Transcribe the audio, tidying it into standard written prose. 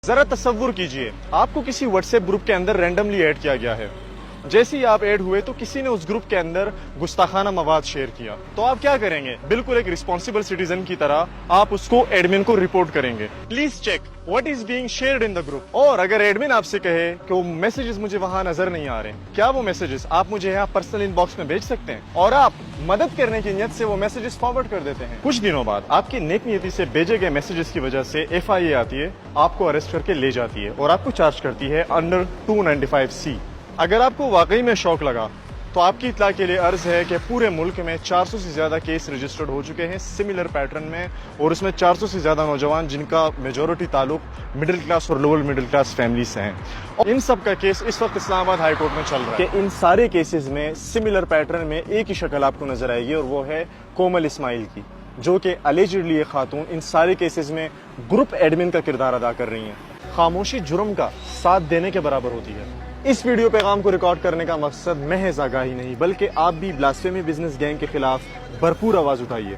ذرا تصور کیجئے آپ کو کسی واٹس ایپ گروپ کے اندر رینڈملی ایڈ کیا گیا ہے. جیسے ہی آپ ایڈ ہوئے تو کسی نے اس گروپ کے اندر گستاخانہ مواد شیئر کیا تو آپ کیا کریں گے؟ بالکل ایک رسپانسبل سٹیزن کی طرح آپ اس کو ایڈمن کو رپورٹ کریں گے. Please check what is being shared in the group. اور اگر ایڈمن آپ سے کہے کہ وہ میسیجز مجھے وہاں نظر نہیں آ رہے، کیا وہ میسیجز آپ مجھے یہاں پرسنل ان باکس میں بھیج سکتے ہیں؟ اور آپ مدد کرنے کی نیت سے وہ میسیجز فارورڈ کر دیتے ہیں. کچھ دنوں بعد آپ کی نیک نیتی سے بھیجے گئے میسیجز کی وجہ سے FIA آتی ہے، آپ کو اریسٹ کر کے لے جاتی ہے اور آپ کو چارج کرتی ہے انڈر 295C. اگر آپ کو واقعی میں شوق لگا تو آپ کی اطلاع کے لیے عرض ہے کہ پورے ملک میں 400 سے زیادہ کیس رجسٹرڈ ہو چکے ہیں سملر پیٹرن میں، اور اس میں 400 سے زیادہ نوجوان جن کا میجورٹی تعلق مڈل کلاس اور لوور مڈل کلاس فیملی سے ہیں. اور ان سب کا کیس اس وقت اسلام آباد ہائی کورٹ میں چل رہا ہے کہ ان سارے کیسز میں سملر پیٹرن میں ایک ہی شکل آپ کو نظر آئے گی، اور وہ ہے کومل اسماعیل کی، جو کہ الیجڈلی یہ خاتون ان سارے کیسز میں گروپ ایڈمن کا کردار ادا کر رہی ہیں. خاموشی جرم کا ساتھ دینے کے برابر ہوتی ہے. اس ویڈیو پیغام کو ریکارڈ کرنے کا مقصد محض آگاہی نہیں، بلکہ آپ بھی بلاسفیمی بزنس گینگ کے خلاف بھرپور آواز اٹھائیے.